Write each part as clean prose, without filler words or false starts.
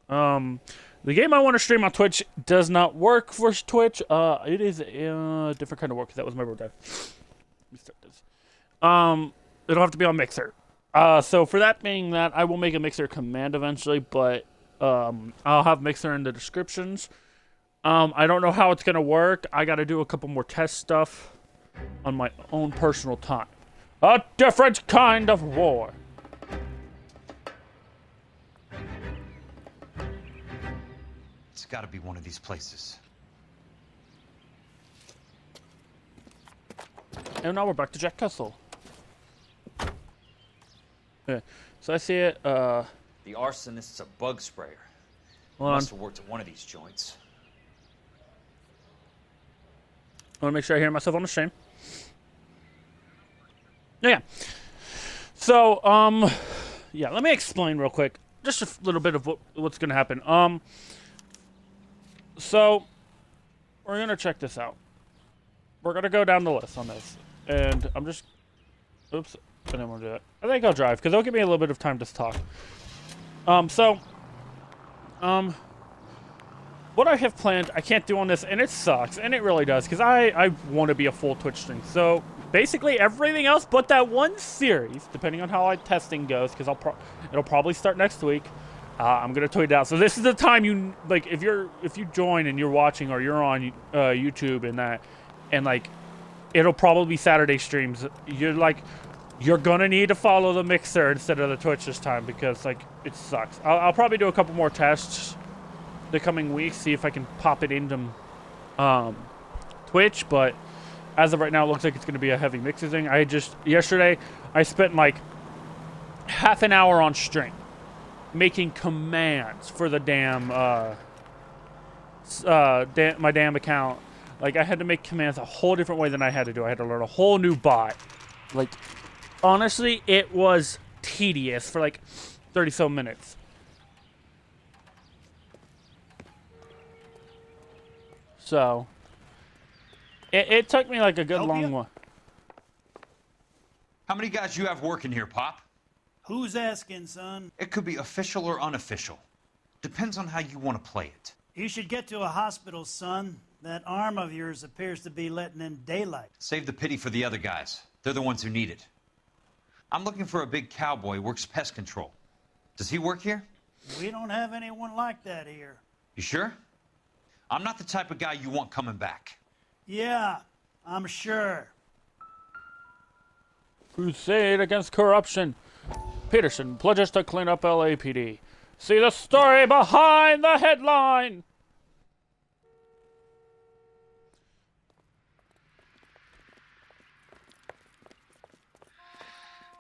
The game I want to stream on Twitch does not work for Twitch. It is a different kind of work. That was my birthday. Let me start this. It'll have to be on Mixer. So for that being that, I will make a Mixer command eventually, but I'll have Mixer in the descriptions. I don't know how it's gonna work. I got to do a couple more test stuff on my own personal time. A different kind of war. It's got to be one of these places. And now we're back to Jack Kessel. Okay, so I see it. The arsonist's a bug sprayer. Must have worked at one of these joints. I want to make sure I hear myself on the stream. Yeah. So, yeah, let me explain real quick. Just a little bit of what's going to happen. So, we're going to check this out. We're going to go down the list on this. And I'm just... Oops. I didn't want to do that. I think I'll drive, because it'll give me a little bit of time to talk. What I have planned, I can't do on this, and it sucks, and it really does, because I want to be a full Twitch stream. So, basically everything else but that one series, depending on how testing goes, because it'll probably start next week. I'm gonna tweet it out. So this is the time you like if you join and you're watching or you're on YouTube and that, and like it'll probably be Saturday streams. You're gonna need to follow the Mixer instead of the Twitch this time because like it sucks. I'll probably do a couple more tests the coming weeks, see if I can pop it into Twitch, but as of right now, it looks like it's going to be a heavy mixer thing. Yesterday, I spent like half an hour on stream making commands for the my damn account. Like, I had to make commands a whole different way than I had to do. I had to learn a whole new bot. Like, honestly, it was tedious for like 30-so minutes. So, it took me like a good long one. How many guys you have working here, Pop? Who's asking, son? It could be official or unofficial. Depends on how you want to play it. You should get to a hospital, son. That arm of yours appears to be letting in daylight. Save the pity for the other guys. They're the ones who need it. I'm looking for a big cowboy who works pest control. Does he work here? We don't have anyone like that here. You sure? I'm not the type of guy you want coming back. Yeah, I'm sure. Crusade against corruption. Peterson pledges to clean up LAPD. See the story behind the headline.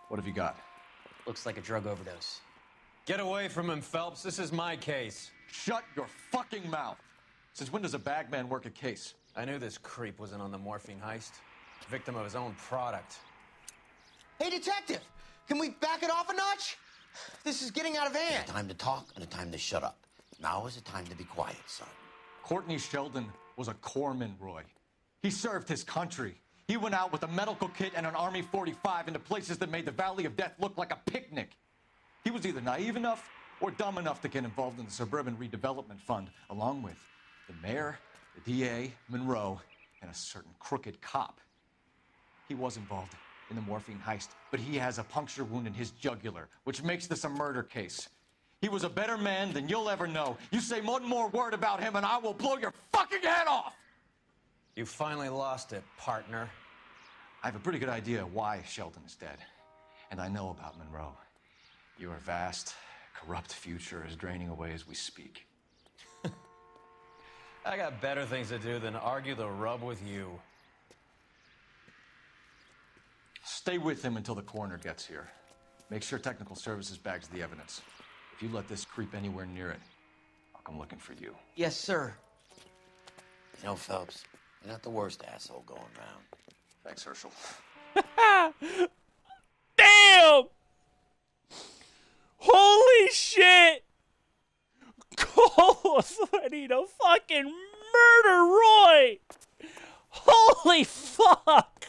What have you got? Looks like a drug overdose. Get away from him, Phelps. This is my case. Shut your fucking mouth. Since when does a bagman work a case? I knew this creep was in on the morphine heist. Victim of his own product. Hey, detective! Can we back it off a notch? This is getting out of hand. There's a time to talk and a time to shut up. Now is the time to be quiet, son. Courtney Sheldon was a corpsman, Roy. He served his country. He went out with a medical kit and an Army 45 into places that made the Valley of Death look like a picnic. He was either naive enough or dumb enough to get involved in the Suburban Redevelopment Fund, along with the mayor, the DA, Monroe, and a certain crooked cop. He was involved in the morphine heist, but he has a puncture wound in his jugular, which makes this a murder case. He was a better man than you'll ever know. You say one more word about him and I will blow your fucking head off! You finally lost it, partner. I have a pretty good idea why Sheldon is dead. And I know about Monroe. Your vast, corrupt future is draining away as we speak. I got better things to do than argue the rub with you. Stay with him until the coroner gets here. Make sure technical services bags the evidence. If you let this creep anywhere near it, I'll come looking for you. Yes, sir. You know, Phelps, you're not the worst asshole going around. Thanks, Herschel. Damn! Holy shit! Cole was ready to fucking murder Roy! Holy fuck!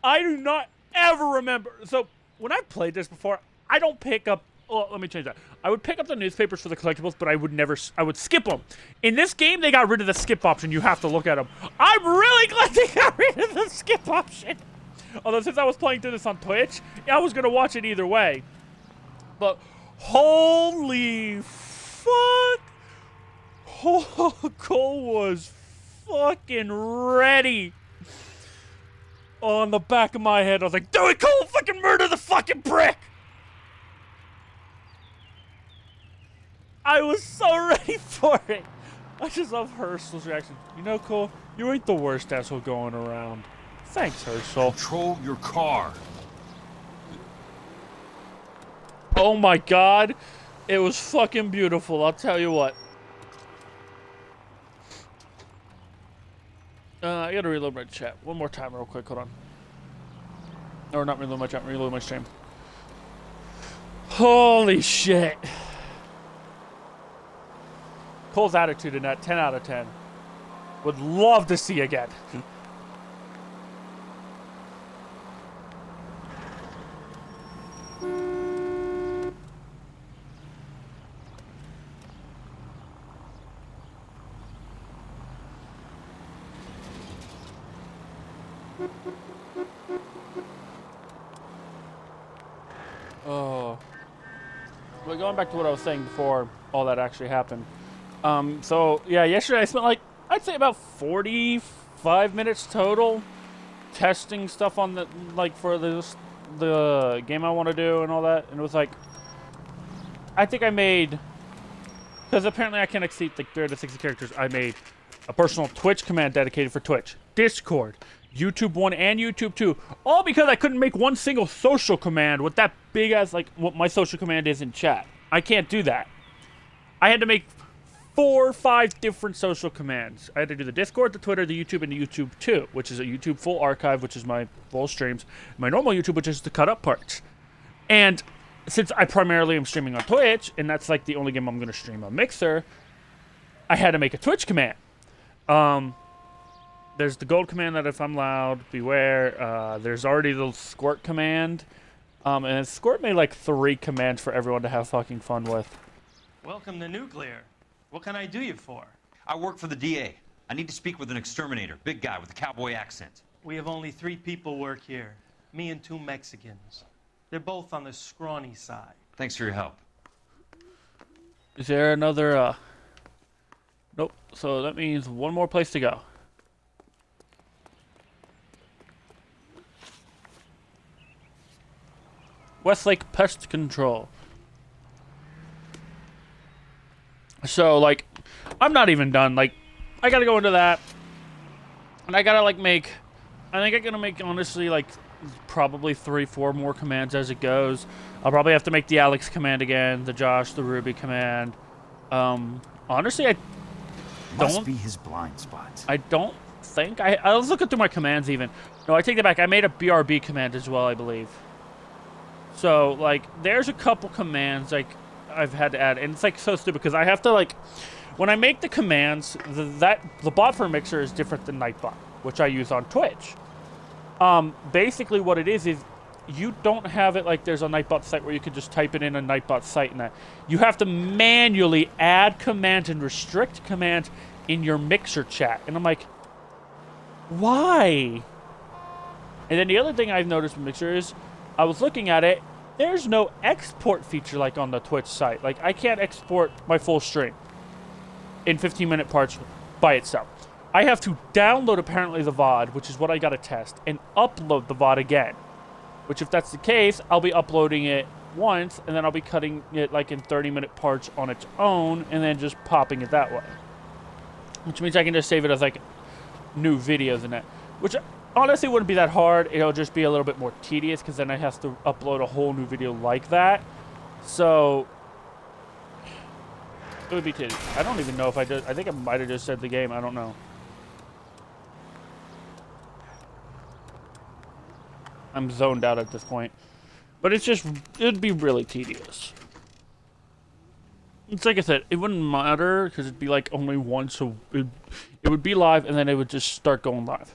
I do not ever remember. So, when I played this before, I don't pick up... Well, let me change that. I would pick up the newspapers for the collectibles, but I would skip them. In this game, they got rid of the skip option. You have to look at them. I'm really glad they got rid of the skip option. Although since I was playing through this on Twitch, I was going to watch it either way. But holy fuck. Cole was fucking ready. On the back of my head, I was like, do it, Cole! Fucking murder the fucking prick! I was so ready for it. I just love Herschel's reaction. You know, Cole, you ain't the worst asshole going around. Thanks, Herschel. Control your car. Oh my god. It was fucking beautiful, I'll tell you what. I gotta reload my chat. One more time real quick, hold on. Or not reload my chat, reload my stream. Holy shit. Cole's attitude in that, 10 out of 10. Would love to see again. Oh. But going back to what I was saying before all that actually happened. So, yeah, yesterday I spent, like, I'd say about 45 minutes total testing stuff on the, like, for the game I want to do and all that. And it was, like, I think I made, because apparently I can exceed, like, 30 to 60 characters. I made a personal Twitch command dedicated for Twitch, Discord, YouTube 1 and YouTube 2, all because I couldn't make one single social command with that big ass, like, what my social command is in chat. I can't do that. I had to make 4 or 5 different social commands. I had to do the Discord, the Twitter, the YouTube, and the YouTube 2, which is a YouTube full archive, which is my full streams, my normal YouTube, which is the cut up parts. And since I primarily am streaming on Twitch, and that's like the only game I'm going to stream on Mixer, I had to make a Twitch command. There's the gold command that if I'm loud, beware. There's already the squirt command. And squirt made like 3 commands for everyone to have fucking fun with. Welcome to Nuclear. What can I do you for? I work for the DA. I need to speak with an exterminator, big guy with a cowboy accent. We have only 3 people work here. Me and 2 Mexicans. They're both on the scrawny side. Thanks for your help. Is there another, Nope. So that means one more place to go. Westlake Pest Control. So, like, I'm not even done. Like, I gotta go into that. And I gotta, like, make... I think I'm gonna make, honestly, like, probably 3-4 more commands as it goes. I'll probably have to make the Alex command again, the Josh, the Ruby command. Honestly, I don't... Must be his blind spot. I don't think... I was looking through my commands, even. No, I take that back. I made a BRB command as well, I believe. So, like, there's a couple commands, like, I've had to add, and it's, like, so stupid, because I have to, like, when I make the commands, the bot for Mixer is different than Nightbot, which I use on Twitch. Basically what it is you don't have it like there's a Nightbot site where you can just type it in a Nightbot site and that. You have to manually add commands and restrict commands in your Mixer chat, and I'm like, why? And then the other thing I've noticed with Mixer is, I was looking at it, there's no export feature like on the Twitch site. Like, I can't export my full stream in 15-minute parts by itself. I have to download, apparently, the VOD, which is what I gotta test, and upload the VOD again. Which, if that's the case, I'll be uploading it once, and then I'll be cutting it, like, in 30-minute parts on its own, and then just popping it that way. Which means I can just save it as, like, new videos and that. Which... honestly, it wouldn't be that hard. It'll just be a little bit more tedious because then I have to upload a whole new video like that. So, it would be tedious. I don't even know if I did. I think I might have just said the game. I don't know. I'm zoned out at this point. But it's just, it'd be really tedious. It's like I said, it wouldn't matter because it'd be like only once. So it would be live and then it would just start going live.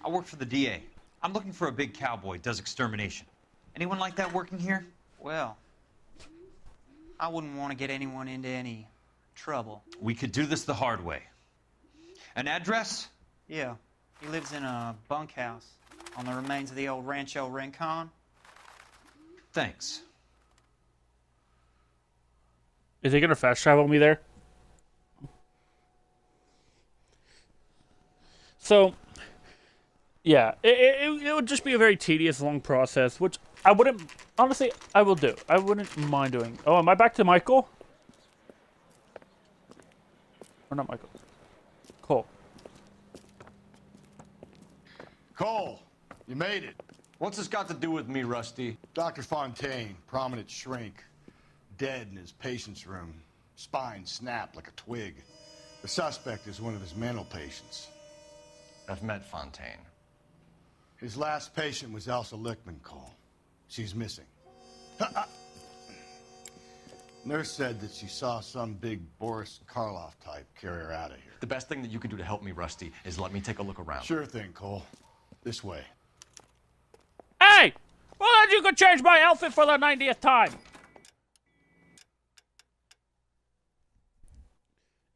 I work for the DA. I'm looking for a big cowboy, does extermination. Anyone like that working here? Well, I wouldn't want to get anyone into any trouble. We could do this the hard way. An address? Yeah, he lives in a bunkhouse on the remains of the old Rancho Rincon. Thanks. Is he gonna fast travel me there? So, yeah, it would just be a very tedious, long process, which I wouldn't, honestly, I will do. I wouldn't mind doing. Oh, am I back to Michael? Or not Michael? Cole. Cole, you made it. What's this got to do with me, Rusty? Dr. Fontaine, prominent shrink, dead in his patient's room, spine snapped like a twig. The suspect is one of his mental patients. I've met Fontaine. His last patient was Elsa Lichtman, Cole. She's missing. Nurse said that she saw some big Boris Karloff type carry her out of here. The best thing that you can do to help me, Rusty, is let me take a look around. Sure thing, Cole. This way. Hey! Well, then you could change my outfit for the 90th time!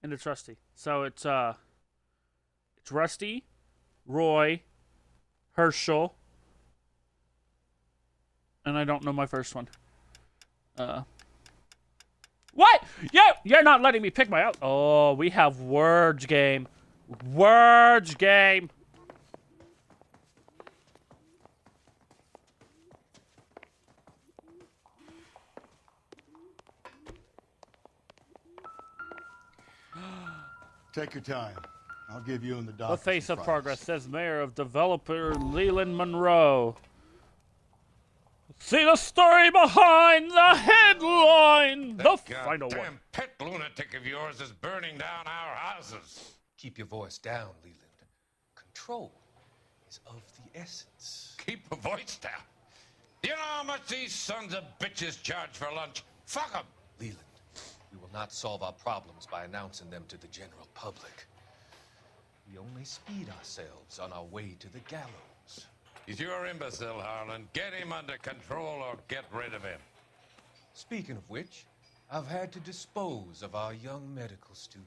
And it's Rusty. So it's Rusty, Roy, Herschel, and I don't know my first one. What? You're not letting me pick my out. Oh, we have words game. Words game. Take your time. I'll give you and the doctor. The face of progress, says Mayor of Developer Leland Monroe. See the story behind the headline. The final one. Damn pet lunatic of yours is burning down our houses. Keep your voice down, Leland. Control is of the essence. Keep your voice down. Do you know how much these sons of bitches charge for lunch? Fuck them. Leland, we will not solve our problems by announcing them to the general public. We only speed ourselves on our way to the gallows. He's your imbecile, Harlan. Get him under control or get rid of him. Speaking of which, I've had to dispose of our young medical student.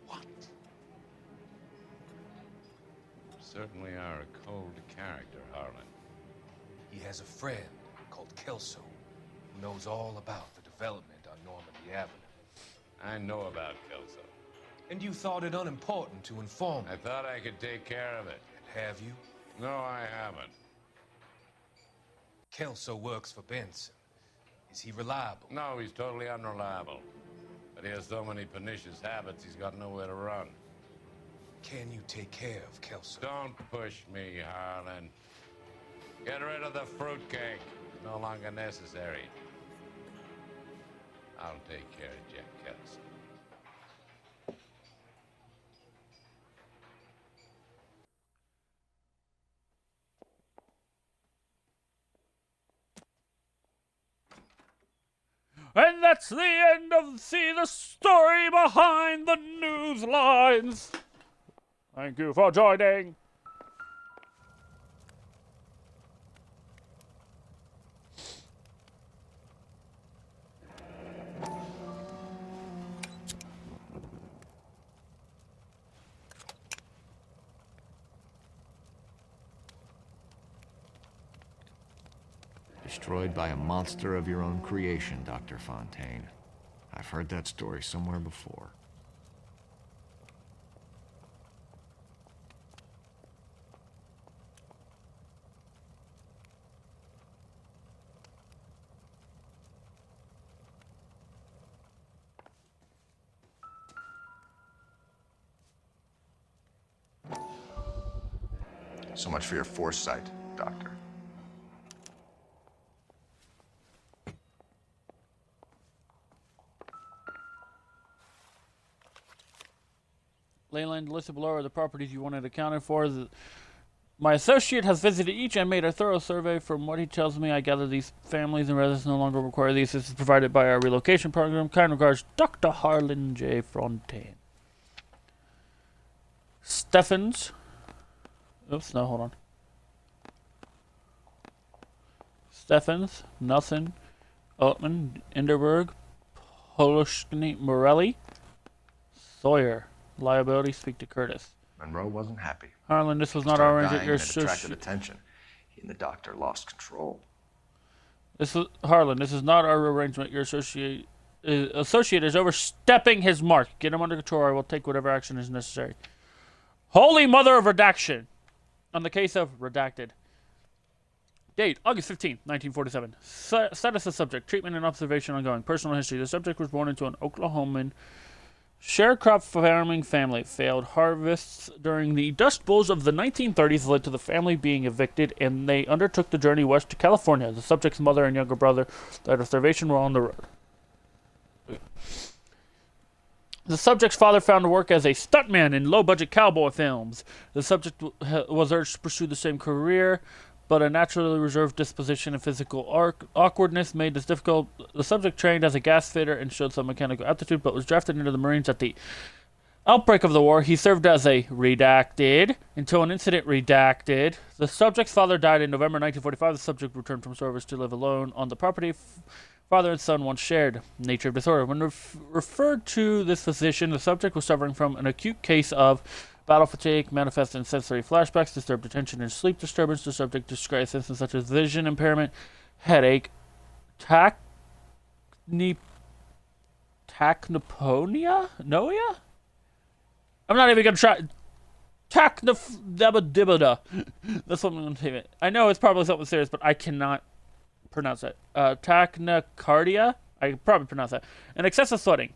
What? You certainly are a cold character, Harlan. He has a friend called Kelso who knows all about the development on Normandy Avenue. I know about Kelso. And you thought it unimportant to inform me. I thought I could take care of it. Have you? No, I haven't. Kelso works for Benson. Is he reliable? No, he's totally unreliable. But he has so many pernicious habits, he's got nowhere to run. Can you take care of Kelso? Don't push me, Harlan. Get rid of the fruitcake. It's no longer necessary. I'll take care of Jack Kelso. And that's the end of See the Story Behind the News Lines. Thank you for joining. Destroyed by a monster of your own creation, Dr. Fontaine. I've heard that story somewhere before. So much for your foresight, Doctor. Leyland, listed below are the properties you wanted accounted for. My associate has visited each and made a thorough survey. From what he tells me, I gather these families and residents no longer require the assistance provided by our relocation program. Kind regards, Dr. Harlan J. Fontaine. Steffens. Oops, no, hold on. Steffens, Nelson, Altman, Enderberg, Holoshny, Morelli, Sawyer. Liability, speak to Curtis. Monroe wasn't happy. Harlan, this was He not started arranged at dying your and it attracted attention. He and the doctor lost control. Harlan, this is not our arrangement. Your associate is overstepping his mark. Get him under control. I will take whatever action is necessary. Holy mother of redaction. On the case of redacted. Date, August 15, 1947. Status of subject, treatment and observation ongoing. Personal history. The subject was born into an Oklahoman sharecrop farming family. Failed harvests during the Dust Bowls of the 1930s led to the family being evicted, and they undertook the journey west to California. The subject's mother and younger brother died of starvation while on the road. The subject's father found work as a stuntman in low-budget cowboy films. The subject was urged to pursue the same career, but a naturally reserved disposition and physical awkwardness made this difficult. The subject trained as a gas fitter and showed some mechanical aptitude, but was drafted into the Marines at the outbreak of the war. He served as a redacted until an incident redacted. The subject's father died in November 1945. The subject returned from service to live alone on the property father and son once shared. Nature of disorder. When referred to this physician, the subject was suffering from an acute case of battle fatigue, manifest in sensory flashbacks, disturbed attention, and sleep disturbance. The subject described symptoms such as vision impairment, headache, tachypnea? Noia? I'm not even going to try. Tachypnea. That's what I'm going to say. I know it's probably something serious, but I cannot pronounce that. Tachycardia? I can probably pronounce that. And excessive sweating.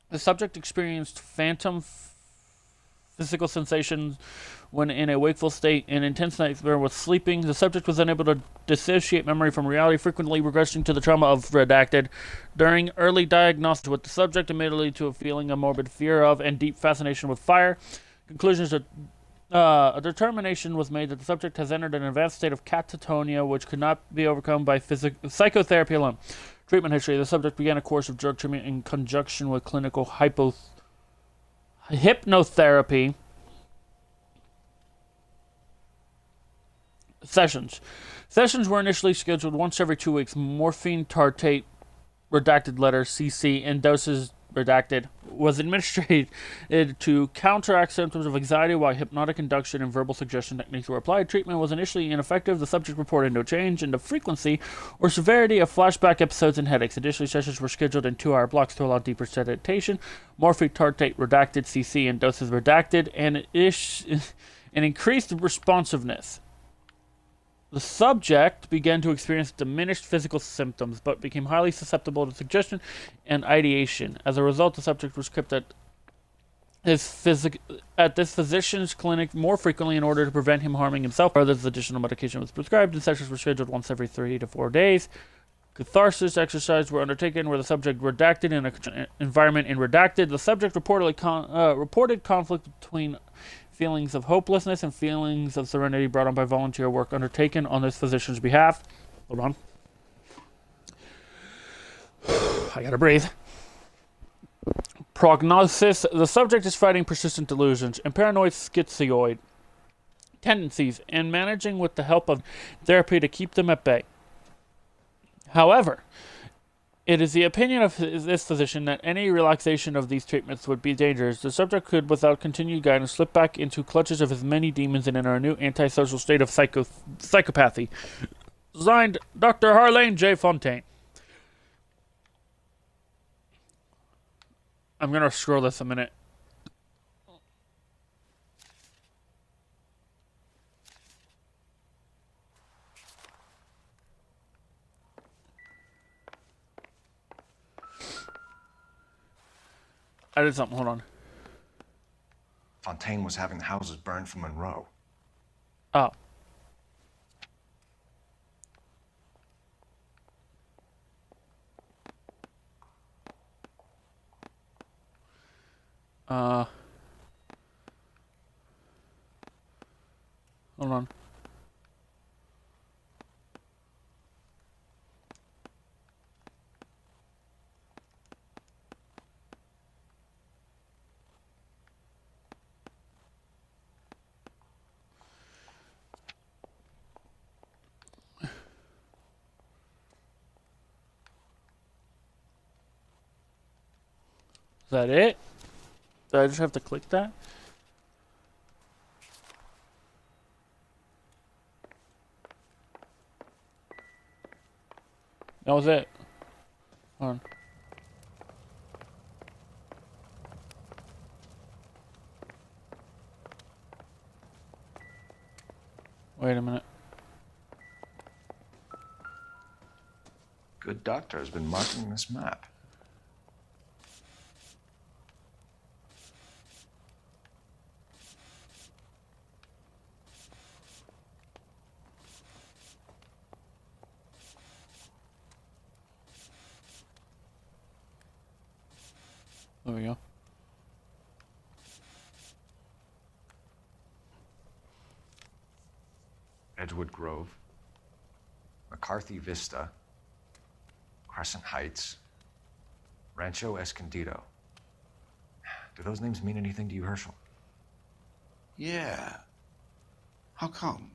The subject experienced phantom physical sensations when in a wakeful state and intense nightmare with sleeping. The subject was unable to dissociate memory from reality, frequently regressing to the trauma of redacted. During early diagnosis with the subject, immediately to a feeling of morbid fear of and deep fascination with fire. Conclusions that a determination was made that the subject has entered an advanced state of catatonia, which could not be overcome by psychotherapy alone. Treatment history. The subject began a course of drug treatment in conjunction with clinical hypnotherapy sessions. Sessions were initially scheduled once every 2 weeks. Morphine tartrate, redacted letter CC, and doses redacted was administered to counteract symptoms of anxiety, while hypnotic induction and verbal suggestion techniques were applied. Treatment was initially ineffective. The subject reported no change in the frequency or severity of flashback episodes and headaches. Additionally, sessions were scheduled in 2-hour blocks to allow deeper sediation. Morphine tartrate redacted CC and doses redacted, and an increased responsiveness. The subject began to experience diminished physical symptoms, but became highly susceptible to suggestion and ideation. As a result, the subject was kept at this physician's clinic more frequently in order to prevent him harming himself. Further, additional medication was prescribed, and sessions were scheduled once every 3 to 4 days. Catharsis exercises were undertaken where the subject redacted in an environment in redacted. The subject reported conflict between feelings of hopelessness and feelings of serenity brought on by volunteer work undertaken on this physician's behalf. Hold on. I gotta breathe. Prognosis. The subject is fighting persistent delusions and paranoid schizoid tendencies and managing with the help of therapy to keep them at bay. However, it is the opinion of this physician that any relaxation of these treatments would be dangerous. The subject could, without continued guidance, slip back into clutches of his many demons and enter a new antisocial state of psychopathy. Signed, Dr. Harlane J. Fontaine. I'm going to scroll this a minute. I did something. Hold on. Fontaine was having the houses burned for Monroe. Oh. Hold on. that it? Did I just have to click that? That was it. Hold on. Wait a minute. Good doctor has been marking this map. There we go. Edgewood Grove, McCarthy Vista, Crescent Heights, Rancho Escondido. Do those names mean anything to you, Herschel? Yeah. How come?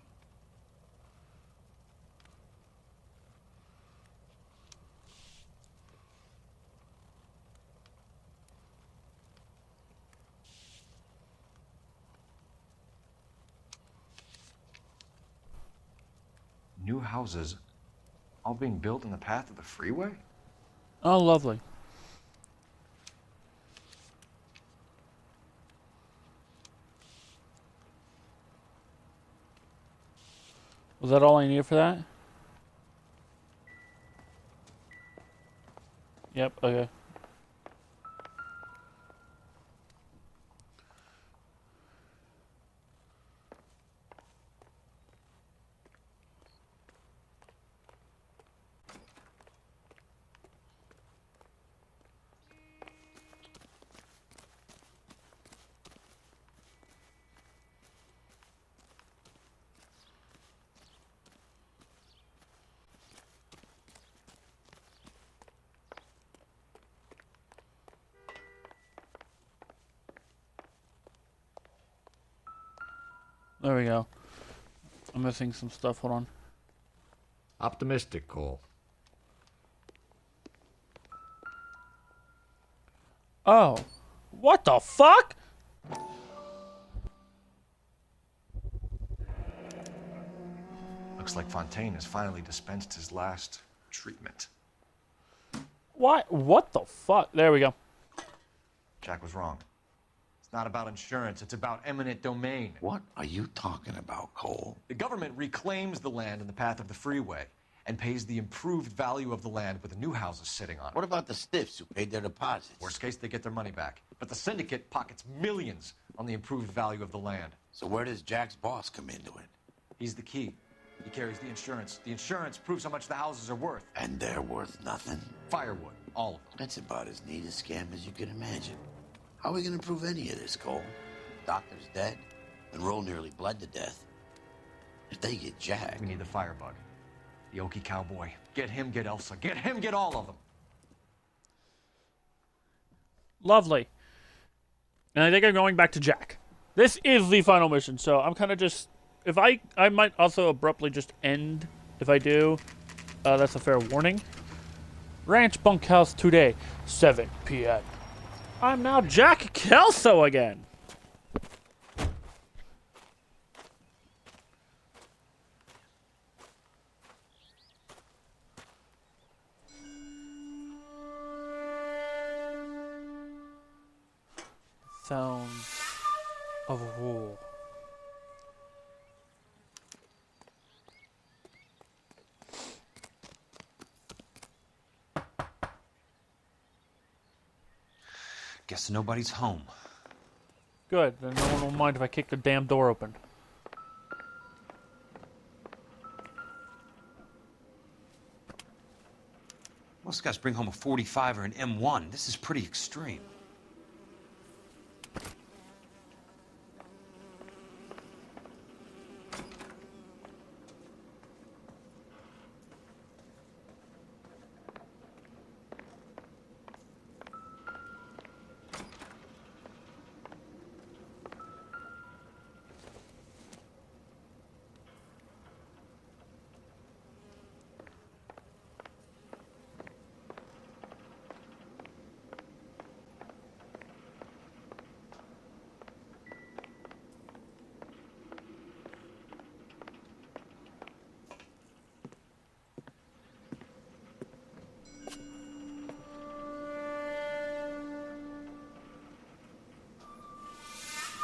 New houses all being built in the path of the freeway? Oh, lovely. Was that all I needed for that? Yep, okay. There we go. I'm missing some stuff. Hold on. Optimistic, Cole. Oh. What the fuck? Looks like Fontaine has finally dispensed his last treatment. What? What the fuck? There we go. Jack was wrong. It's not about insurance, it's about eminent domain. What are you talking about, Cole? The government reclaims the land in the path of the freeway and pays the improved value of the land with the new houses sitting on it. What about the stiffs who paid their deposits? Worst case, they get their money back. But the syndicate pockets millions on the improved value of the land. So where does Jack's boss come into it? He's the key. He carries the insurance. The insurance proves how much the houses are worth. And they're worth nothing? Firewood, all of them. That's about as neat a scam as you can imagine. How are we gonna prove any of this, Cole? Doctor's dead, and Roll nearly bled to death. If they get Jack... We need the firebug. The Okie cowboy. Get him, get Elsa. Get him, get all of them. Lovely. And I think I'm going back to Jack. This is the final mission, so I'm kind of just... If I might also abruptly just end if I do. That's a fair warning. Ranch bunkhouse today, 7 p.m. I'm now Jack Kelso again. Sounds of war. Guess nobody's home. Good, then no one will mind if I kick the damn door open. Most guys bring home a 45 or an M1. This is pretty extreme.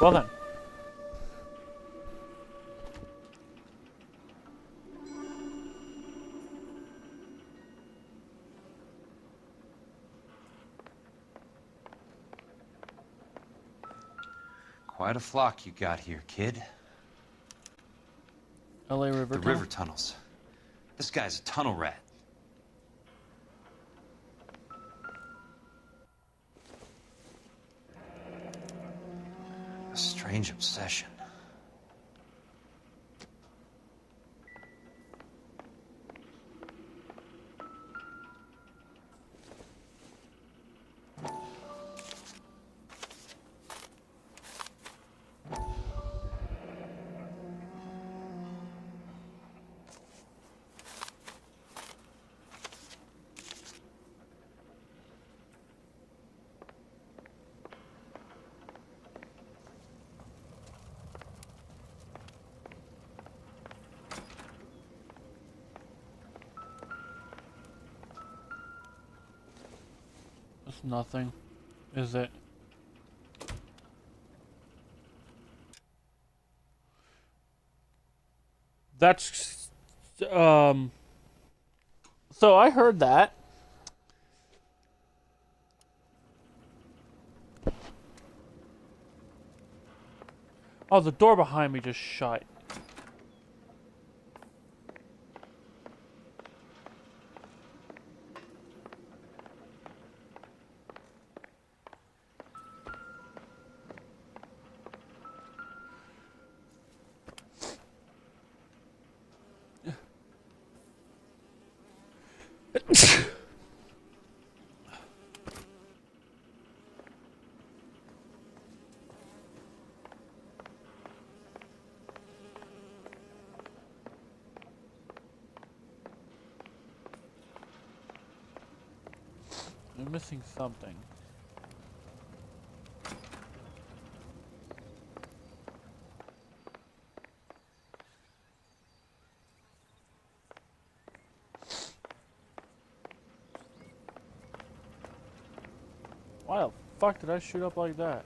Well then. Quite a flock you got here, kid. LA River The Tunnel. river tunnels. This guy's a tunnel rat. A strange obsession. It's nothing, is it? That's so I heard that. Oh, the door behind me just shut. I'm missing something. Why the fuck did I shoot up like that?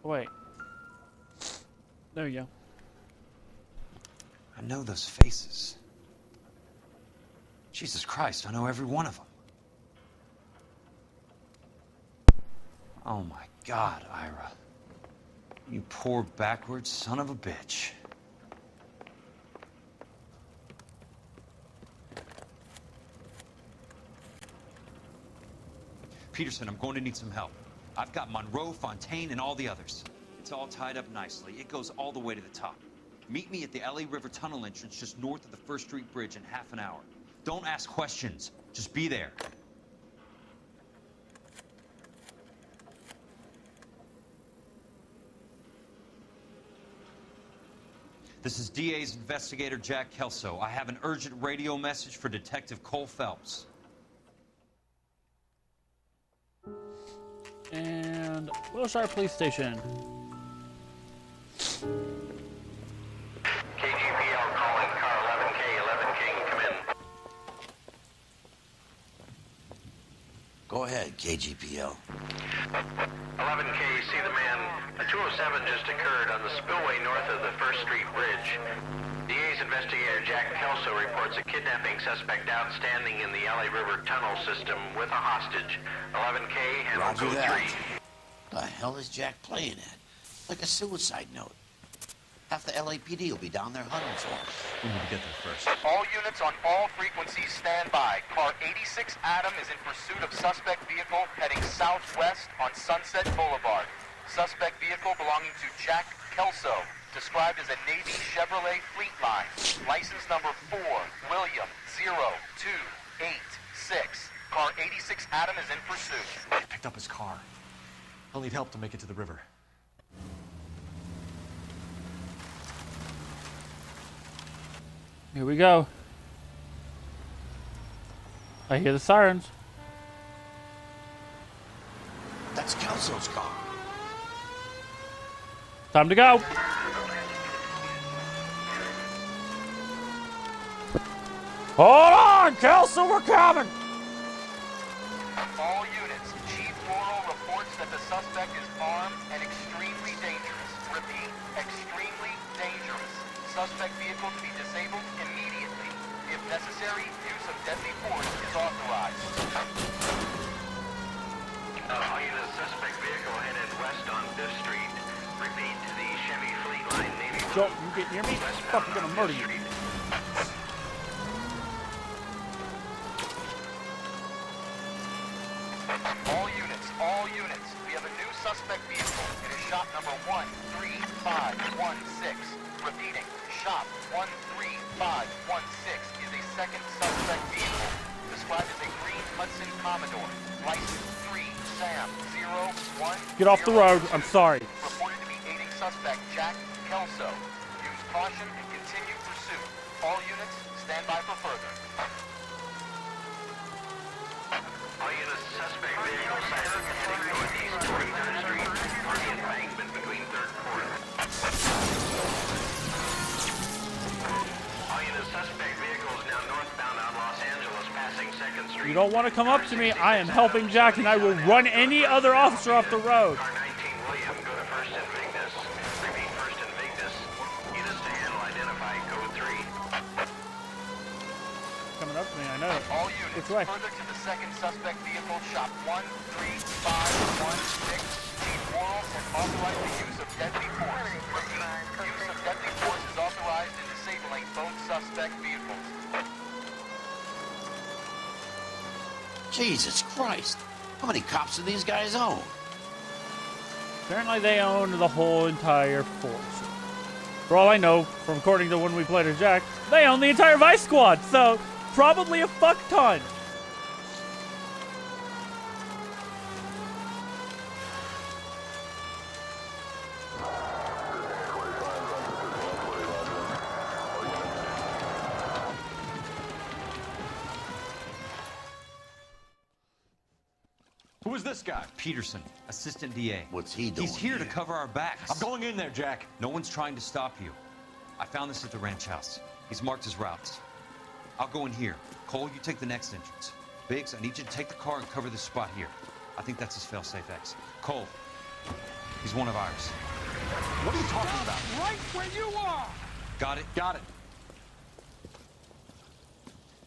Wait. There you go. I know those faces. Jesus Christ, I know every one of them. Oh my God, Ira. You poor backwards son of a bitch. Peterson, I'm going to need some help. I've got Monroe, Fontaine, and all the others. It's all tied up nicely. It goes all the way to the top. Meet me at the LA River Tunnel entrance just north of the First Street Bridge in half an hour. Don't ask questions. Just be there. This is DA's investigator Jack Kelso. I have an urgent radio message for Detective Cole Phelps. And Wilshire Police Station. KGPL calling car 11K, 11K, come in. Go ahead, KGPL. 11K, see the man. A 207 just occurred on the spillway north of the First Street Bridge. DA's investigator Jack Kelso reports a kidnapping suspect outstanding in the LA River tunnel system with a hostage. 11K, handle Roger code that. 3. The hell is Jack playing at? Like a suicide note. Half the LAPD will be down there hunting for him. We need to get there first. All units on all frequencies stand by. Car 86 Adam is in pursuit of suspect vehicle heading southwest on Sunset Boulevard. Suspect vehicle belonging to Jack Kelso, described as a Navy Chevrolet Fleetline. License number 4, William 0286. Car 86 Adam is in pursuit. I picked up his car. I'll need help to make it to the river. Here we go. I hear the sirens. That's Kelso's car. Time to go. Hold on, Kelso, we're coming. All units, Chief Laurel reports that the suspect is armed and extremely dangerous. Repeat, extremely dangerous. Suspect vehicle to be disabled immediately. If necessary, use of deadly force is authorized. All units, suspect vehicle headed west on 5th Street. Repeat, to the Chevy Fleet Line Navy. Joe, you get near me? I'm gonna murder you. All units, we have a new suspect vehicle. It is shop number 13516. Repeating, shop 13516 is a second suspect vehicle, described as a green Hudson Commodore, license 3 Sam 01. Get off the road. I'm sorry. Reported to be aiding suspect Jack Kelso. Use caution and continue pursuit. All units, stand by for further. All units, suspect vehicle sighted heading northeast 23rd Street on the embankment between 3rd and 4th. All units, suspect vehicle is now northbound on Los Angeles, passing 2nd Street. You don't want to come up to me. I am helping Jack, and I will run any other officer off the road. Car 19 William, go to 1st and Vignes. Repeat, 1st and Vignes. Units to handle, identify code 3. Coming up to me, I know. All units, Which way? further to the second suspect vehicle, shop 13516. Chief Laurel has authorized the use of deadly force. Repeat, use of deadly force is authorized in disabling both suspect vehicles. Jesus Christ. How many cops do these guys own? Apparently they own the whole entire force. For all I know, from according to when we played as Jack, they own the entire Vice Squad, so probably a fuck ton. Who is this guy? Peterson, assistant DA. What's he doing? He's here to cover our backs. I'm going in there, Jack. No one's trying to stop you. I found this at the ranch house. He's marked his routes. I'll go in here. Cole, you take the next entrance. Biggs, I need you to take the car and cover this spot here. I think that's his fail-safe exit. Cole, he's one of ours. What are you talking about? Right where you are! Got it? Got it.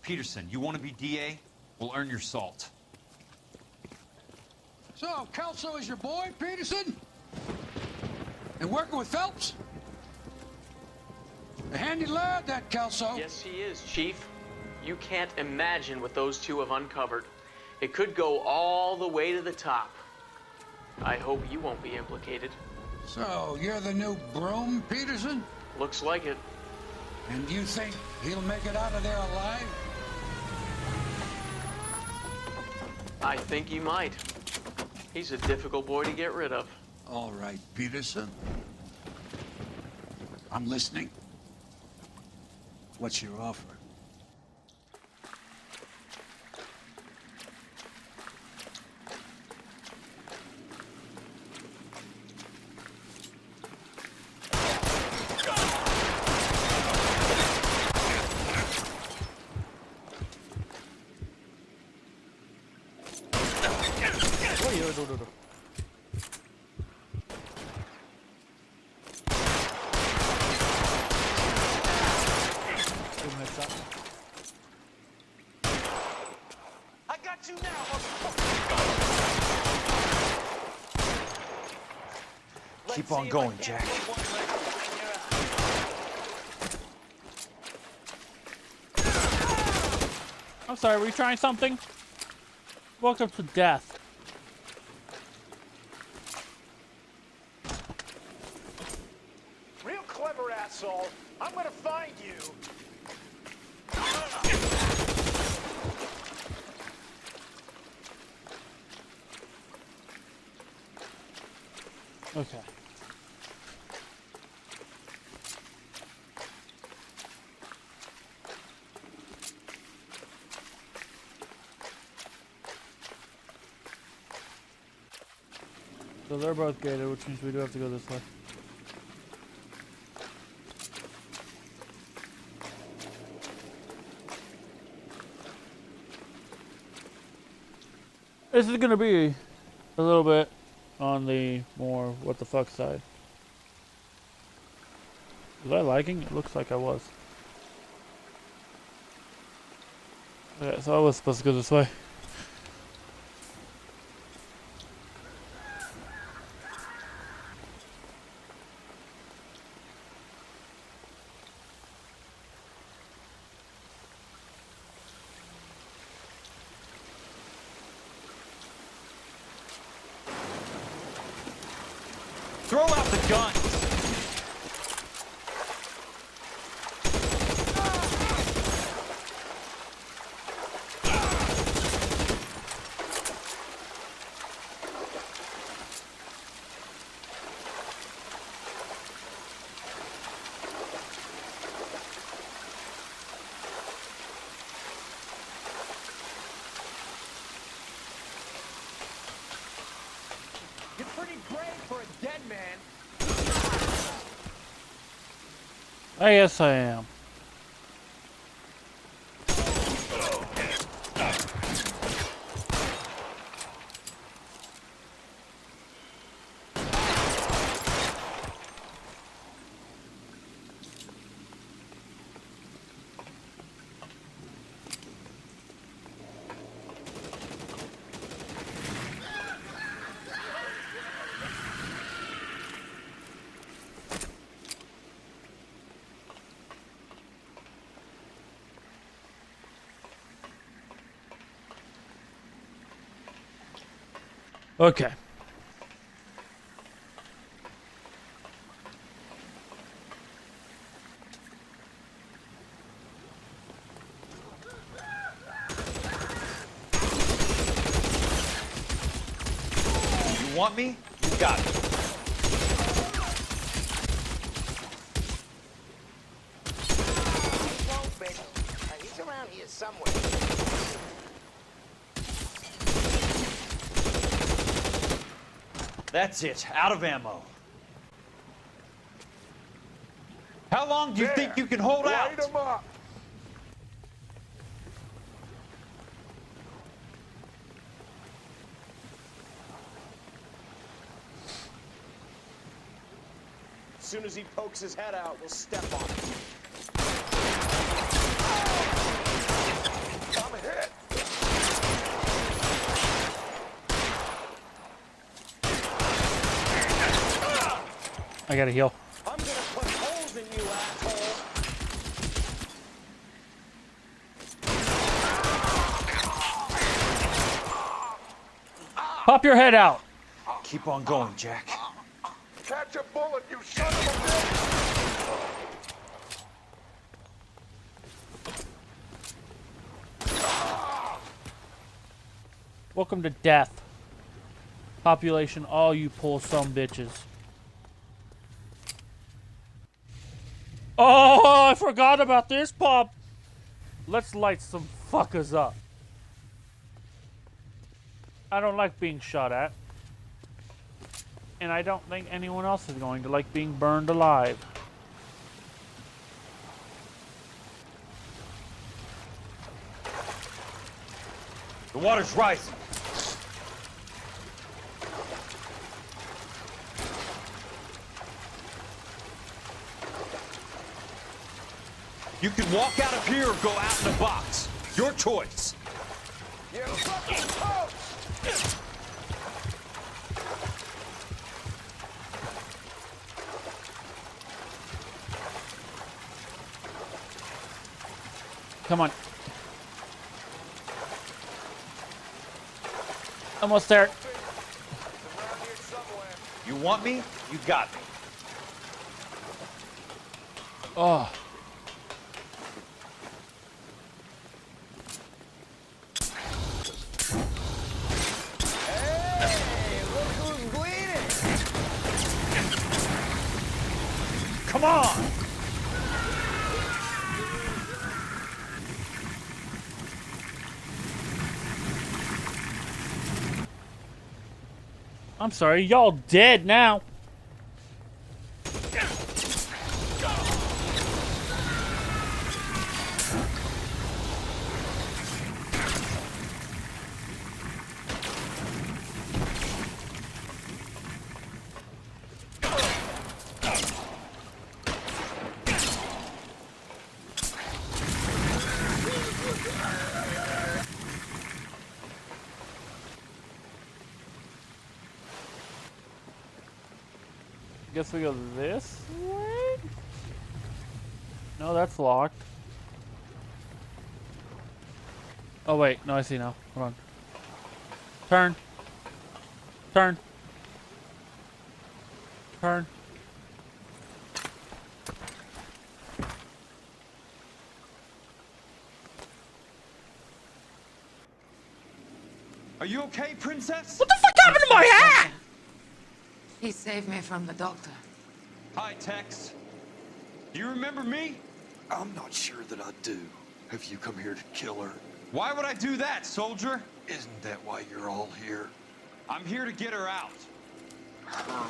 Peterson, you want to be DA? We'll earn your salt. So, Kelso is your boy, Peterson? And working with Phelps? A handy lad, that Kelso. Yes, he is, Chief. You can't imagine what those two have uncovered. It could go all the way to the top. I hope you won't be implicated. So, you're the new broom, Peterson? Looks like it. And you think he'll make it out of there alive? I think he might. He's a difficult boy to get rid of. All right, Peterson. I'm listening. What's your offer? I got you now, Keep on going, Jack. I'm sorry, were you trying something? Welcome to death. Real clever asshole. I'm gonna find you. Okay. So they're both gated, which means we do have to go this way. This is gonna be a little bit on the more what the fuck side. Was I lagging? It looks like I was. Okay, so I was supposed to go this way. Throw out the gun! You're pretty brave for a dead man. I guess I am. Okay. You want me? You got me. He's around here somewhere. That's it. Out of ammo. How long do you think you can hold out? Light 'em up. As soon as he pokes his head out, we'll step on him. I'm hit. I gotta heal. I'm gonna put holes in you, asshole. Pop your head out. Keep on going, Jack. Catch a bullet, you son of a bitch! Welcome to death. Population, all you poor some bitches. Oh, I forgot about this, Pop. Let's light some fuckers up. I don't like being shot at. And I don't think anyone else is going to like being burned alive. The water's rising. You can walk out of here or go out in a box. Your choice. You fucking poach! Come on. Almost there. You want me? You got me. Oh. Hey, look who's bleeding! Come on! I'm sorry, y'all dead now. guess we go this way? No, that's locked. Oh wait, no, I see now. Hold on. Turn. Turn. Turn. Are you okay, princess? What the fuck happened to my hat? He saved me from the doctor. Hi, Tex. Do you remember me? I'm not sure that I do. Have you come here to kill her? Why would I do that, soldier? Isn't that why you're all here? I'm here to get her out. Her.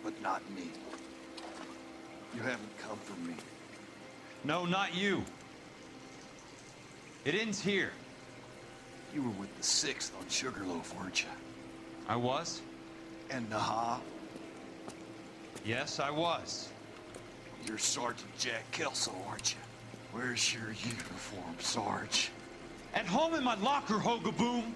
But not me. You haven't come for me. No, not you. It ends here. You were with the 6th on Sugarloaf, weren't you? I was? And Naha? Yes, I was. You're Sergeant Jack Kelso, aren't you? Where's your uniform, Sarge? At home in my locker, Hogaboom.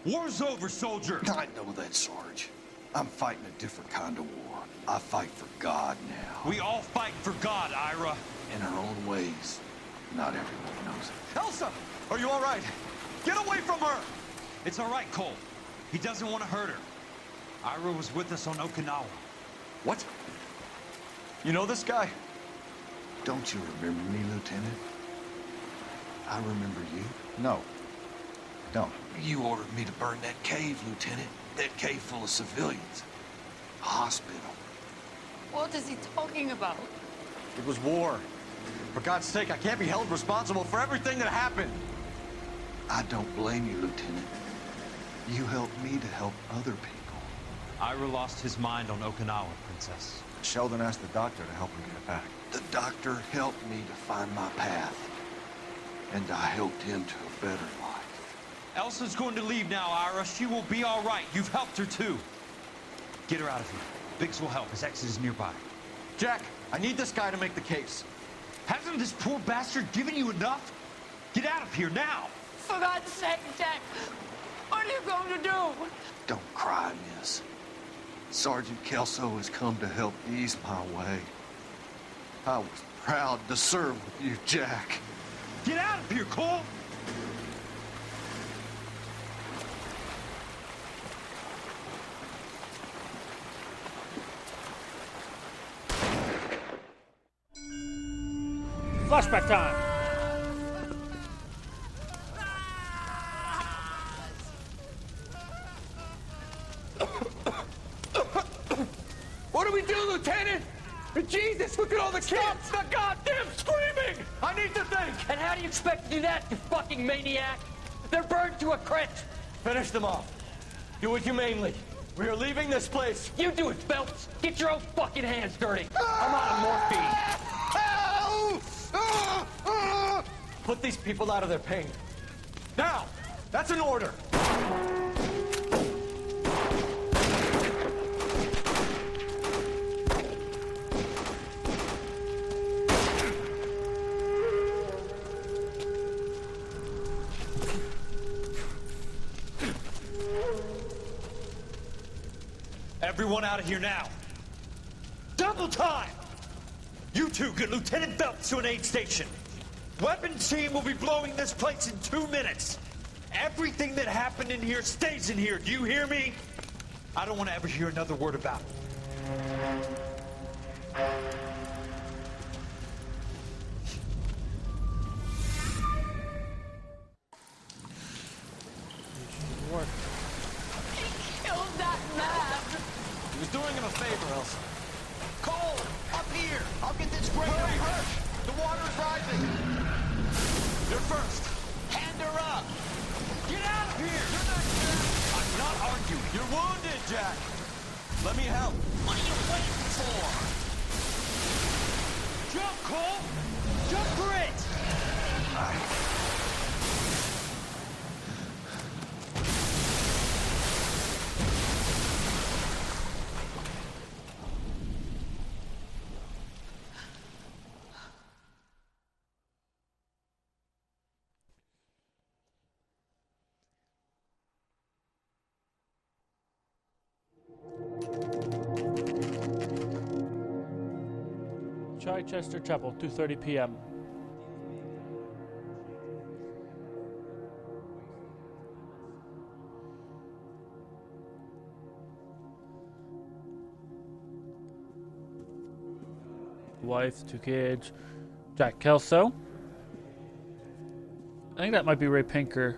War's over, soldier. I know that, Sarge. I'm fighting a different kind of war. I fight for God now. We all fight for God, Ira. In our own ways. Not everyone knows it. Elsa! Are you all right? Get away from her! It's all right, Cole. He doesn't want to hurt her. Ira was with us on Okinawa. What? You know this guy? Don't you remember me, Lieutenant? I remember you. No. I don't. You ordered me to burn that cave, Lieutenant. That cave full of civilians. A hospital. What is he talking about? It was war. For God's sake, I can't be held responsible for everything that happened. I don't blame you, Lieutenant. You helped me to help other people. Ira lost his mind on Okinawa, Princess. Sheldon asked the doctor to help him get it back. The doctor helped me to find my path. And I helped him to a better life. Elsa's going to leave now, Ira. She will be all right. You've helped her, too. Get her out of here. Biggs will help. His exit is nearby. Jack, I need this guy to make the case. Hasn't this poor bastard given you enough? Get out of here now! For God's sake, Jack! What are you going to do? Don't cry, miss. Sergeant Kelso has come to help ease my way. I was proud to serve with you, Jack. Get out of here, Cole! Flashback time. What do we do, Lieutenant? Jesus, look at all the kids! Stop the goddamn screaming! I need to think! And how do you expect to do that, you fucking maniac? They're burned to a crisp! Finish them off. Do it humanely. We are leaving this place. You do it, Phelps! Get your own fucking hands dirty! I'm out of morphine! Put these people out of their pain. Now! That's an order! Everyone out of here now. Double time! You two get Lieutenant Phelps to an aid station. Weapons team will be blowing this place in 2 minutes. Everything that happened in here stays in here. Do you hear me? I don't want to ever hear another word about it. Killed that man! He was doing him a favor, Elsa. Cole, up here! I'll get this grader hurt! The water's rising! You're first. Hand her up! Get out of here! You're not here! I'm not arguing. You're wounded, Jack. Let me help. What are you waiting for? Jump, Cole! Jump for it! Chichester Chapel, 2:30 p.m. Wife, 2 kids. Jack Kelso. I think that might be Ray Pinker.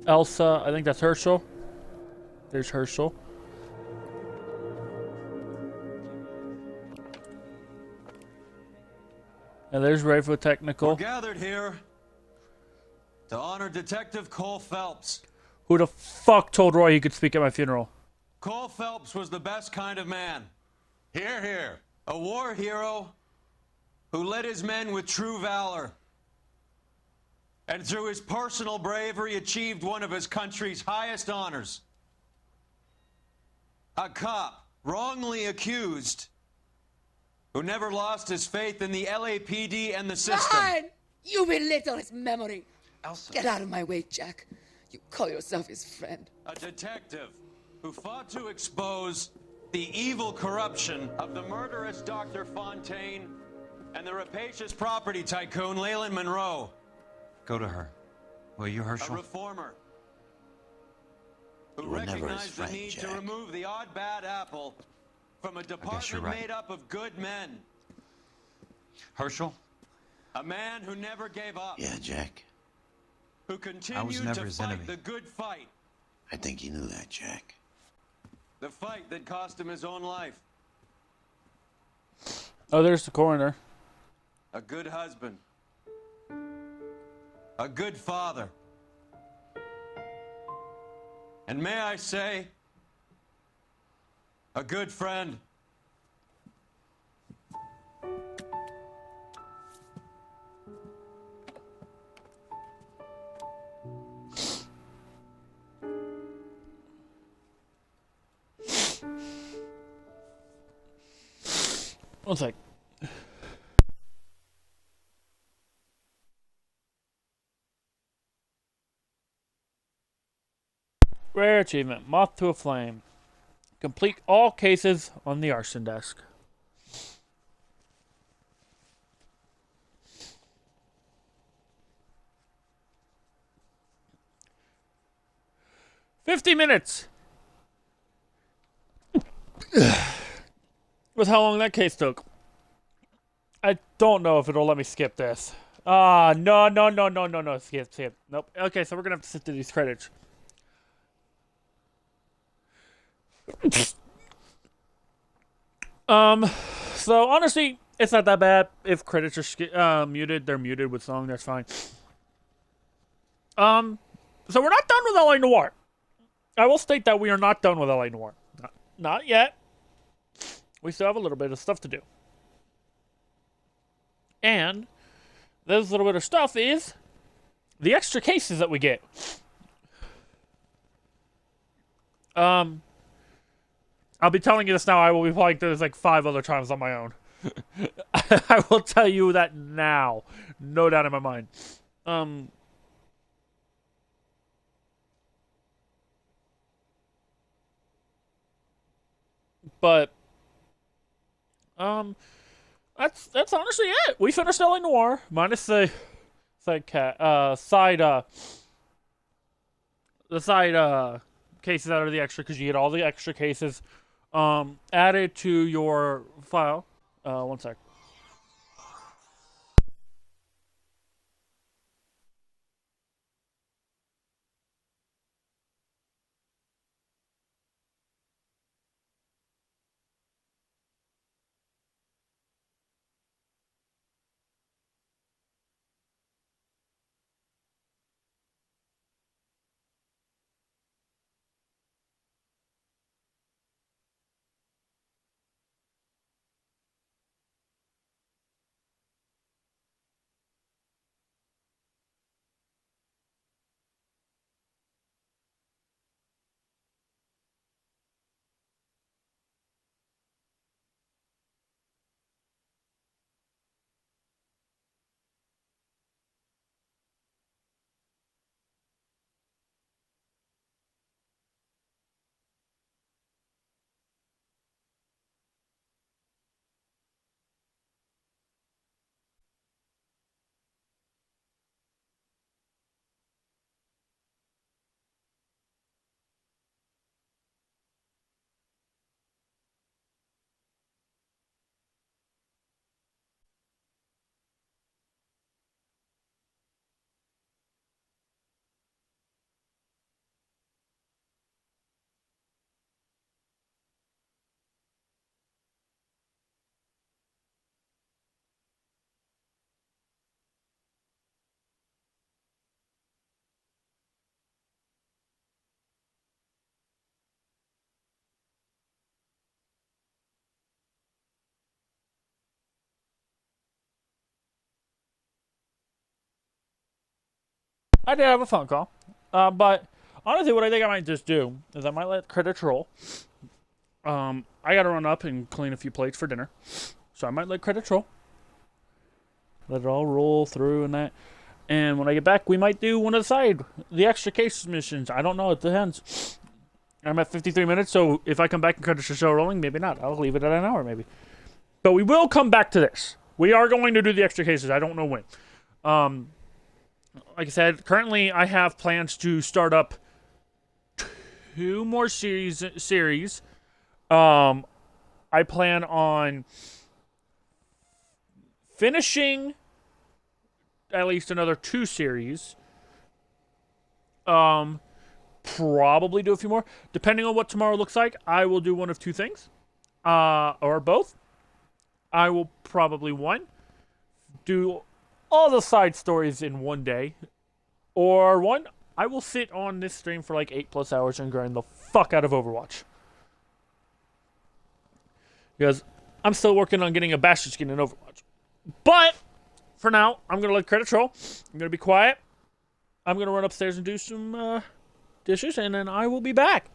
Elsa, I think that's Herschel. There's Herschel. And there's Ray for technical. We're gathered here to honor Detective Cole Phelps. Who the fuck told Roy he could speak at my funeral? Cole Phelps was the best kind of man. Hear, hear. A war hero who led his men with true valor. And through his personal bravery achieved one of his country's highest honors. A cop wrongly accused who never lost his faith in the LAPD and the system. Fine! You belittle his memory. Elsa. Get out of my way, Jack. You call yourself his friend. A detective who fought to expose the evil corruption of the murderous Dr. Fontaine and the rapacious property tycoon Leyland Monroe. Go to her. Will you, A Herschel? reformer who You were never his recognized friend, the need to Jack. remove the odd bad apple from a department right. made up of good men. Herschel? A man who never gave up. Yeah, Jack. Who continued never to his fight enemy. the good fight. I think you knew that, Jack. The fight that cost him his own life. Oh, there's the coroner. A good husband. A good father. And may I say, a good friend. One sec. Rare achievement. Moth to a Flame. Complete all cases on the arson desk. $50 with how long that case took. I don't know if it'll let me skip this. No. Skip. Nope. Okay, so we're gonna have to sit through these credits. So honestly, it's not that bad. If credits are muted, they're muted with song, that's fine. So we're not done with LA Noire. I will state that we are not done with LA Noire. Not yet. We still have a little bit of stuff to do. And this little bit of stuff is the extra cases that we get. I'll be telling you this now. I will be playing through this like 5 other times on my own. I will tell you that now. No doubt in my mind. But that's honestly it. We finished LA Noire minus the side cases out of the extra, because you get all the extra cases added to your file. One sec. I did have a phone call. But honestly, what I think I might just do is I might let credits roll. I gotta run up and clean a few plates for dinner. So I might let credits roll. Let it all roll through and that. And when I get back, we might do one aside. The extra cases missions. I don't know. It depends. I'm at 53 minutes, so if I come back and credits the show rolling, maybe not. I'll leave it at an hour, maybe. But we will come back to this. We are going to do the extra cases. I don't know when. Like I said, currently I have plans to start up 2 more series. I plan on finishing at least another 2 series. Probably do a few more. Depending on what tomorrow looks like, I will do one of 2 things. Or both. I will probably, 1, do all the side stories in one day. Or 1, I will sit on this stream for like 8+ hours and grind the fuck out of Overwatch. Because I'm still working on getting a bastard skin in Overwatch. But, for now, I'm going to let credits roll. I'm going to be quiet. I'm going to run upstairs and do some dishes, and then I will be back.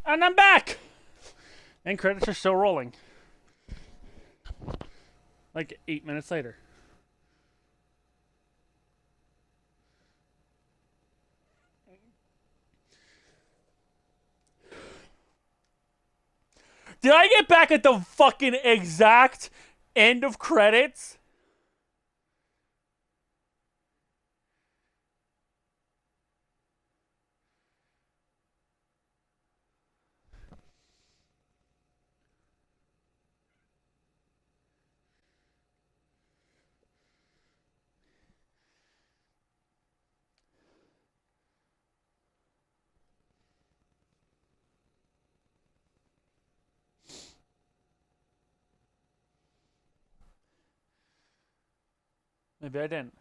And I'm back! And credits are still rolling. Like 8 minutes later. Did I get back at the fucking exact end of credits? Maybe I didn't.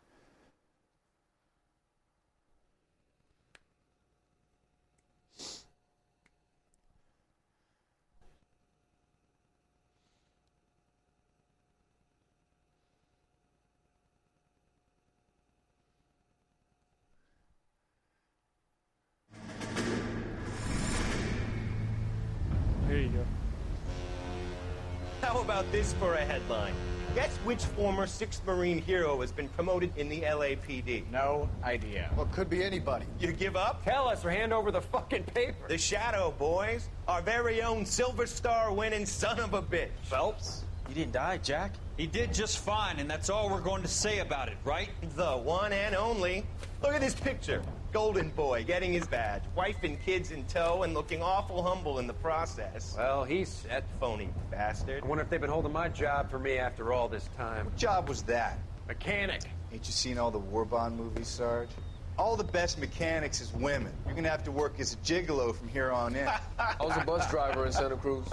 Here you go. How about this for a headline? Guess which former 6th Marine hero has been promoted in the LAPD? No idea. Well, could be anybody. You give up? Tell us or hand over the fucking paper. The Shadow, boys. Our very own Silver Star winning son of a bitch. Phelps? He didn't die, Jack. He did just fine, and that's all we're going to say about it, right? The one and only. Look at this picture. Golden boy getting his badge, wife and kids in tow, and looking awful humble in the process. Well, he's set. Phony bastard. I wonder if they've been holding my job for me after all this time. What job was that? Mechanic. Ain't you seen all the war bond movies, Sarge? All the best mechanics is women. You're gonna have to work as a gigolo from here on in. I was a bus driver in Santa Cruz.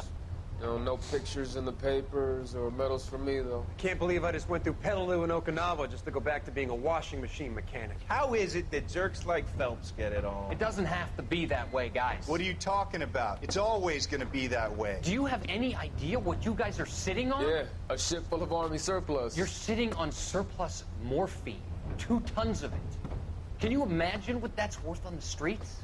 You know, no pictures in the papers or medals for me, though. Can't believe I just went through Petaloo and Okinawa just to go back to being a washing machine mechanic. How is it that jerks like Phelps get it all? It doesn't have to be that way, guys. What are you talking about? It's always gonna be that way. Do you have any idea what you guys are sitting on? Yeah, a ship full of Army surplus. You're sitting on surplus morphine. 2 tons of it. Can you imagine what that's worth on the streets?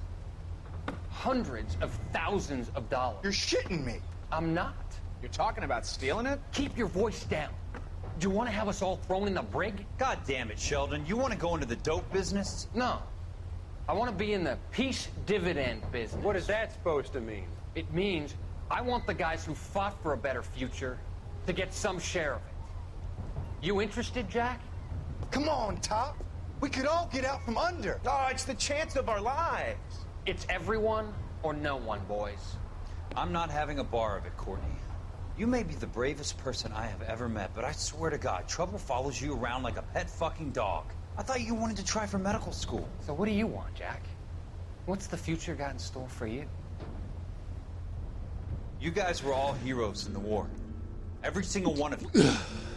Hundreds of thousands of dollars. You're shitting me. I'm not. You're talking about stealing it? Keep your voice down. Do you want to have us all thrown in the brig? God damn it, Sheldon. You want to go into the dope business? No. I want to be in the peace dividend business. What is that supposed to mean? It means I want the guys who fought for a better future to get some share of it. You interested, Jack? Come on, Top. We could all get out from under. Oh, it's the chance of our lives. It's everyone or no one, boys. I'm not having a bar of it, Courtney. You may be the bravest person I have ever met, but I swear to God, trouble follows you around like a pet fucking dog. I thought you wanted to try for medical school. So what do you want, Jack? What's the future got in store for you? You guys were all heroes in the war. Every single one of you.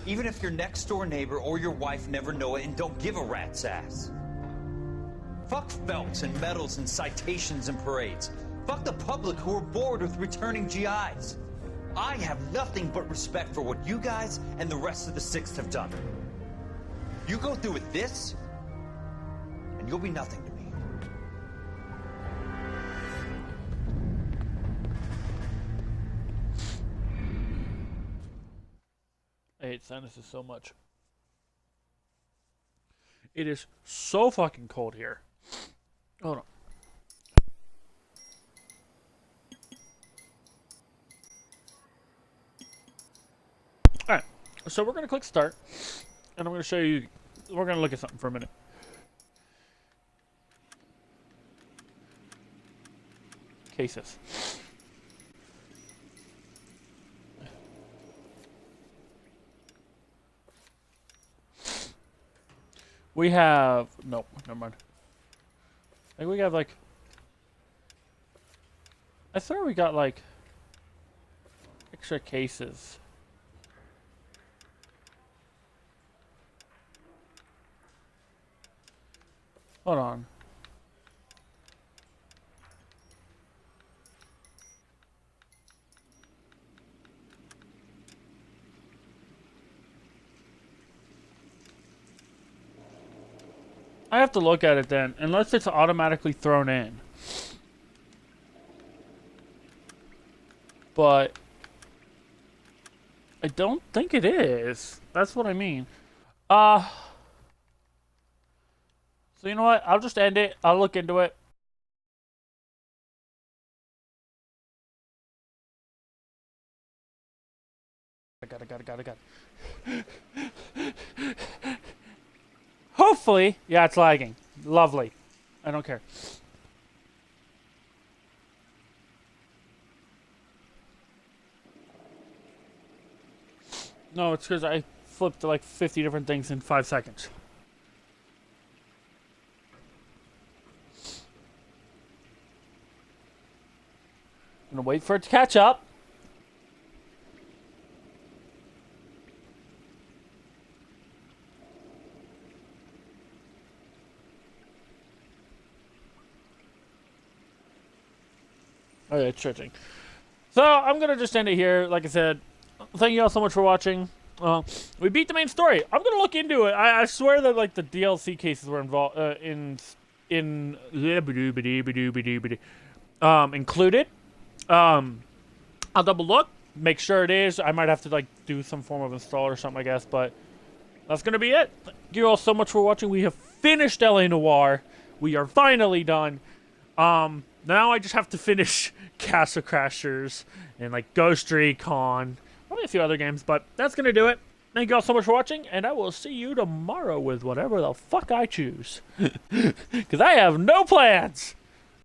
Even if your next door neighbor or your wife never know it and don't give a rat's ass. Fuck Phelps and medals and citations and parades. Fuck the public who are bored with returning GIs. I have nothing but respect for what you guys and the rest of the 6th have done. You go through with this, and you'll be nothing to me. I hate sinuses so much. It is so fucking cold here. Hold on. Alright, so we're going to click start, and I'm going to show you, we're going to look at something for a minute. Cases. We have, nope, never mind. I think we have like, I thought we got like extra cases. Hold on. I have to look at it then, unless it's automatically thrown in. but I don't think it is. That's what I mean. So you know what? I'll just end it. I'll look into it. I got it. Hopefully, yeah, it's lagging. Lovely. I don't care. No, it's because I flipped like 50 different things in 5 seconds. I'm gonna wait for it to catch up. Oh yeah, it's stretching. So I'm gonna just end it here. Like I said, thank you all so much for watching. We beat the main story. I'm gonna look into it. I swear that like the DLC cases were involved included. I'll double look, make sure it is. I might have to like do some form of install or something, I guess. But that's gonna be it. Thank you all so much for watching. We have finished LA Noire. We are finally done. Now I just have to finish Castle Crashers and like Ghost Recon. Probably a few other games, but that's gonna do it. Thank you all so much for watching, and I will see you tomorrow with whatever the fuck I choose. Because I have no plans.